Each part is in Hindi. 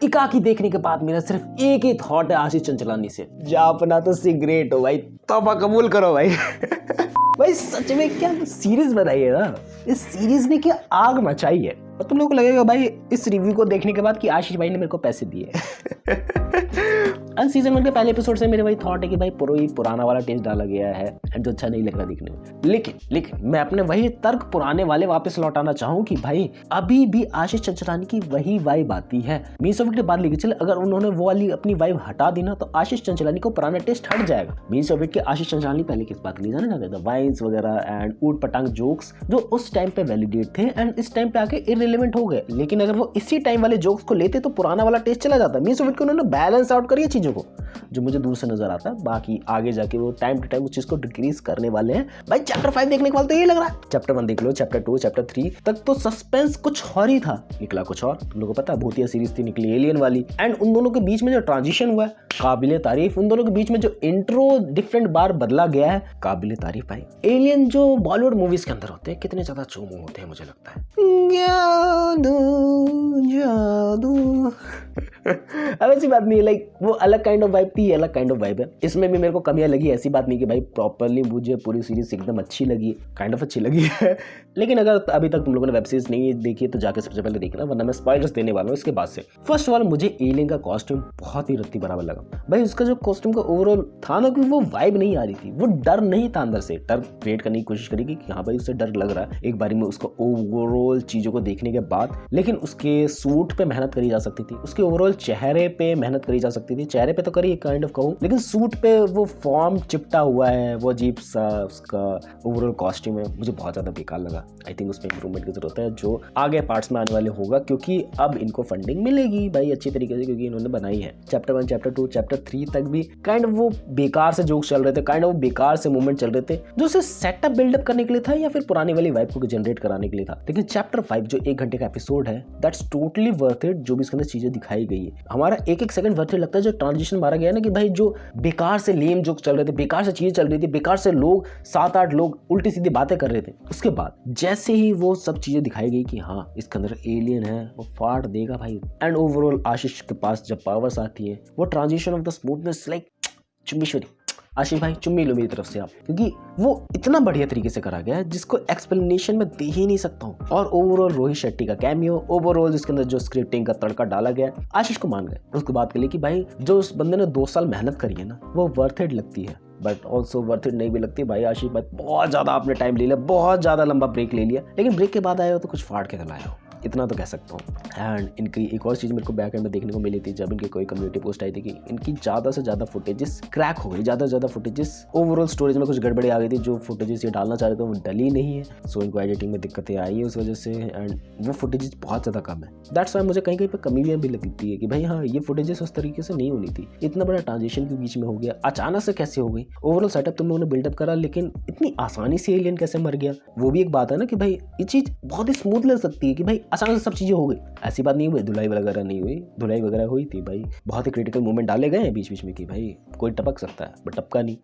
एकाकी देखने के बाद मेरा सिर्फ एक ही थॉट है आशीष चंचलानी से, जा अपना तो सिगरेट हो भाई, तौबा कबूल करो भाई। भाई सच में क्या सीरीज बनाई है ना, इस सीरीज ने क्या आग मचाई है। और तुम लोगों को लगेगा भाई इस रिव्यू को देखने के बाद कि आशीष भाई ने मेरे को पैसे दिए। सीजन 1 के पहले एपिसोड से मेरे वही थॉट है कि भाई पुराना वाला टेस्ट डाला गया है एंड जो अच्छा नहीं लग रहा दिखने में। लेकिन मैं अपने वही तर्क पुराने वाले वापस लौटाना चाहूँ कि भाई अभी भी आशीष चंचलानी की वही वाइब आती है। मीन्स ऑफ इट की बात लेके चले, अगर उन्होंने वो वाली अपनी वाइब हटा दी ना तो आशीष चंचलानी को पुराना टेस्ट हट जाएगा। मीन्स ऑफ इट के आशीष चंचलानी पहले किस बात के लिए जाना जाता था, वाइन्स वगैरह एंड ऊट पटांग जोक्स जो उस टाइम पे वैलिडेट थे एंड इस टाइम पे आके इररिलेवेंट हो गए। लेकिन अगर वो इसी टाइम वाले जोक्स को लेते तो पुराना वाला टेस्ट चला जाता। मीन्स ऑफ इट के उन्होंने बैलेंस आउट करी चीजों को, जो मुझे दूर से नजर आता है। बाकी आगे जाके वो टाइम टू टाइम उस चीज को डिक्रीज करने वाले हैं। भाई चैप्टर 5 देखने के बाद तो ये लग रहा है, चैप्टर 1 देख लो, चैप्टर 2 चैप्टर 3 तक तो सस्पेंस कुछ और ही था, निकला कुछ और। तुम लोगों को पता है भूतिया सीरीज थी, निकली एलियन वाली। एंड उन दोनों के बीच में जो ट्रांजिशन हुआ है काबिले तारीफ, उन दोनों के बीच में जो इंट्रो डिफरेंट बार बदला गया है काबिले तारीफ। भाई एलियन जो बॉलीवुड मूवीज के अंदर होते हैं कितने ज्यादा चूमू होते हैं, मुझे लगता है जादू अब ऐसी बात नहीं है, लाइक वो अलग काइंड ऑफ वाइब थी, अलग काइंड ऑफ वाइब है। इसमें भी मेरे को कमियां लगी, ऐसी बात नहीं कि भाई प्रॉपर्ली मुझे पूरी सीरीज एकदम अच्छी लगी, काइंड ऑफ अच्छी लगी है। लेकिन अगर अभी तक तुम लोगों ने वेब सीरीज नहीं देखी तो जाके सबसे पहले देखना, वरना मैं स्पॉयलर्स देने वाला हूँ इसके बाद से। फर्स्ट ऑफ ऑल मुझे एलियन का कॉस्ट्यूम बहुत ही रत्ती बराबर लगा। भाई उसका जो कॉस्ट्यूम का ओवरऑल था ना, कि वो वाइब नहीं आ रही थी, वो डर नहीं था अंदर से। डर क्रिएट करने की कोशिश करेगी कि हाँ भाई उससे डर लग रहा है एक बारी में उसको ओवरऑल चीजों को देखने के बाद। लेकिन उसके सूट पे मेहनत करी जा सकती थी, उसके ओवरऑल चेहरे पे मेहनत करी जा सकती थी। चेहरे पे तो करी काइंड ऑफ कहूँ, लेकिन सूट पे वो फॉर्म चिपटा हुआ है, वो अजीब सा उसका ओवरऑल कॉस्ट्यूम है, मुझे बहुत ज्यादा बेकार लगा। आई थिंक उसमें इंप्रूवमेंट की जरूरत है, जो आगे पार्ट्स में आने वाले होगा, क्योंकि अब इनको फंडिंग मिलेगी भाई अच्छी तरीके से, क्योंकि इन्होंने बनाई है। चैप्टर 1 चैप्टर 2 चैप्टर 3 तक भी काइंड ऑफ वो बेकार से जोक्स चल रहे थे, काइंड ऑफ बेकार से मूवमेंट चल रहे थे, जो उसे सेटअप बिल्डअप करने के लिए था या फिर पुरानी वाली वाइब को जनरेट कराने के लिए था। लेकिन चैप्टर 5 जो 1 घंटे का एपिसोड है, दैट्स टोटली वर्थ इट। जो भी इसके अंदर चीजें दिखाई गई है, हमारा एक सेकंड वर्थ इट लगता है। जो ट्रांजिशन मारा गया ना, कि भाई जो बेकार से लेम जोक्स चल रहे थे, बेकार से चीजें चल रही थी, बेकार से लोग 7-8 लोग उल्टी सीधी बातें कर रहे थे, उसके बाद जैसे ही वो सब चीजें दिखाई गई कि हाँ इसके अंदर एलियन है, वो फाड़ देगा भाई। एंड ओवरऑल आशीष के पास जब पावर्स आती है, वो transition of the smoothness, like Chumbeshwari. Ashish भाई चुम्मी लो मेरी तरफ से आप, क्योंकि वो इतना बढ़िया तरीके से करा गया है जिसको एक्सप्लेनेशन में दे ही नहीं सकता हूँ। और ओवरऑल रोहित शेट्टी का कैमियो, ओवरऑल जिसके अंदर जो स्क्रिप्टिंग का तड़का डाला गया, आशीष को मान गए। उसके बाद के लिए कि भाई जो उस बंदे ने 2 साल मेहनत करी है ना, वो वर्थ इट लगती है। बट ऑल्सो वर्थ इट नहीं भी लगती भाई। आशीष भाई बहुत ज्यादा आपने टाइम ले लिया, बहुत ज्यादा लंबा ब्रेक ले लिया, लेकिन ब्रेक के बाद आए हो तो कुछ फाड़ के लाया हो, इतना तो कह सकता हूँ। एंड इनकी एक और चीज़ मेरे को बैक एंड में देखने को मिली थी, जब इनकी कोई कम्युनिटी पोस्ट आई थी कि इनकी ज़्यादा से ज़्यादा फुटेजेस क्रैक हो गई, ज़्यादा से ज़्यादा फुटेजेस ओवरऑल स्टोरेज में कुछ गड़बड़ी आ गई थी। जो फुटेजेस ये डालना चाह रहे थे वो डली नहीं है, सो इनको एडिटिंग में दिक्कतें आई है उस वजह से। एंड वो फुटेजेस बहुत ज़्यादा कम है, दैट्स वाई मुझे कहीं कहीं पर कमी भी लगती है कि भाई हाँ ये फुटेजेस उस तरीके से नहीं होनी थी। इतना बड़ा ट्रांजिशन के बीच में हो गया, अचानक से कैसे हो गई। ओवरऑल सेटअप तुम लोगों ने बिल्डअप करा, लेकिन इतनी आसानी से एलियन कैसे मर गया, वो भी एक बात है ना कि भाई ये चीज़ बहुत ही स्मूथ लग सकती है कि भाई अचानक से सब चीज़ें हो गई। ऐसी बात नहीं हुई, धुलाई वगैरह नहीं हुई, धुलाई वगैरह हुई थी भाई, बहुत ही क्रिटिकल मोमेंट डाले गए हैं बीच बीच में कि भाई कोई टपक सकता है बट टपका नहीं।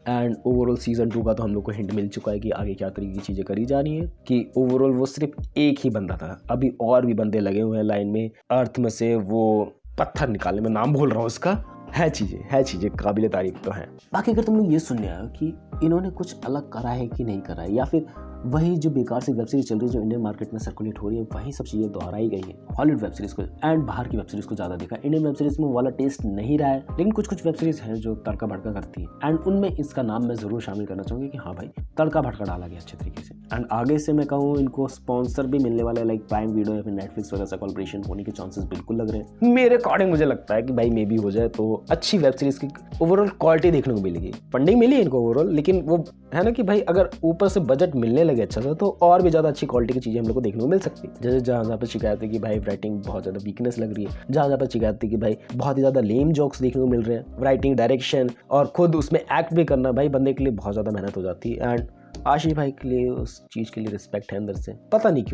एंड ओवरऑल सीजन 2 का तो हम लोग को हिंट मिल चुका है कि आगे क्या तरीके की चीज़ें करी जा रही है, कि ओवरऑल वो सिर्फ एक ही बंदा था, अभी और भी बंदे लगे हुए हैं लाइन में अर्थ में से वो पत्थर निकालने में, नाम भूल रहा हूँ उसका। है चीज़ें काबिले तारीफ तो है। बाकी अगर तुम लोग ये सुनने आए कि इन्होंने कुछ अलग करा है कि नहीं करा है, या फिर वही जो बेकार सी वेब सीरीज चल रही है जो इंडियन मार्केट में सर्कुलेट हो रही है, वही सब चीज़ें दोहराई गई है हॉलीवुड वेब सीरीज को एंड बाहर की वेब सीरीज को ज़्यादा देखा। इंडियन वेब सीरीज में वाला टेस्ट नहीं रहा है, लेकिन कुछ वेब सीरीज हैं जो तड़का भड़का करती है एंड उनमें इसका नाम मैं ज़रूर शामिल करना चाहूँगी कि हाँ भाई तड़का भड़का डाला गया अच्छे तरीके से। एंड आगे से मैं कहूँ इनको स्पॉन्सर भी मिलने वाले, लाइक प्राइम वीडियो या फिर नेटफ्लिक्स वगैरह से कोलैबोरेशन होने के चांसेस बिल्कुल लग रहे हैं। मेरे अकॉर्डिंग मुझे लगता है कि भाई मे भी हो जाए तो अच्छी वेब सीरीज की ओवरऑल क्वालिटी देखने को मिलेगी। फंडिंग मिली है इनको ओवरऑल, लेकिन वो है ना कि भाई अगर ऊपर से बजट मिलने लगे अच्छा सा, तो और भी ज़्यादा अच्छी क्वालिटी की चीज़ें हम लोग को देखने को मिल सकती है। जैसे जहाँ पर शिकायत है कि भाई राइटिंग बहुत ज़्यादा वीकनेस लग रही है, जहाँ पर शिकायत है कि भाई बहुत ही ज़्यादा लेम जोक्स देखने को मिल रहे हैं, राइटिंग, डायरेक्शन और खुद उसमें एक्ट भी करना भाई बंदे के लिए बहुत ज़्यादा मेहनत हो जाती है। एंड आशीष भाई के लिए उस चीज़ के लिए रिस्पेक्ट है अंदर से, पता नहीं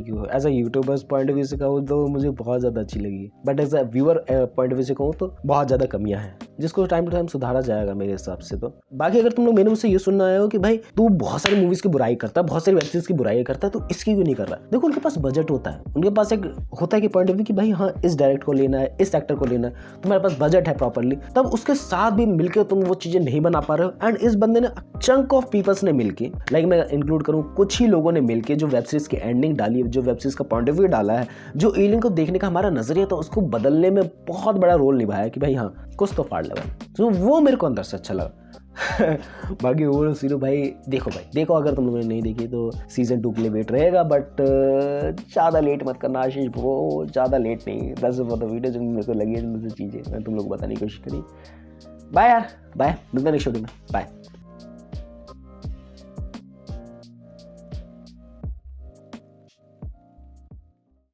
क्यों as a YouTuber's point of view से कहूँ तो मुझे बहुत ज़्यादा अच्छी लगी, but as a viewer point of view से कहूँ तो बहुत ज़्यादा कमियाँ हैं जिसको टाइम टू टाइम सुधारा जाएगा मेरे हिसाब से। तो बाकी अगर तुम लोग मेरे मुझसे ये सुनना आए हो कि भाई तू बहुत सारी मूवीज़ की बुराई करता है, बहुत सारी वेब सीरीज की बुराई करता है, तो इसकी क्यों नहीं कर रहा है? देखो उनके पास बजट होता है, उनके पास एक होता है कि पॉइंट ऑफ व्यू कि भाई हाँ इस डायरेक्टर को लेना है, इस एक्टर को लेना है, तुम्हारे पास बजट है प्रॉपरली, तब उसके साथ भी मिलकर तुम वो चीज़ें नहीं बना पा रहे हो। एंड इस बंदे ने चंक ऑफ पीपल्स ने मिलके, लाइक मैं इंक्लूड करूँ कुछ ही लोगों ने मिलके जो वेब सीरीज की एंडिंग डाली है, जो वेब सीरीज का पॉइंट ऑफ व्यू डाला है, जो एलियन को देखने का हमारा नजरिया था उसको बदलने में बहुत बड़ा रोल निभाया कि भाई हाँ कुछ तो फाड़ लगा, तो वो मेरे को अंदर से अच्छा लगा। बाकी वो सीरो भाई देखो अगर तुम लोगों ने नहीं देखी तो सीजन 2 के लिए वेट रहेगा, बट ज़्यादा लेट मत करना आशीष ब्रो, ज़्यादा लेट नहीं, 10 फॉर द वीडियो जो मेरे को लगी है चीज़ें मैं तुम लोग को बताने की कोशिश करी। बाय यार, बाय, मिलते हैं नेक्स्ट वीडियो में, बाय।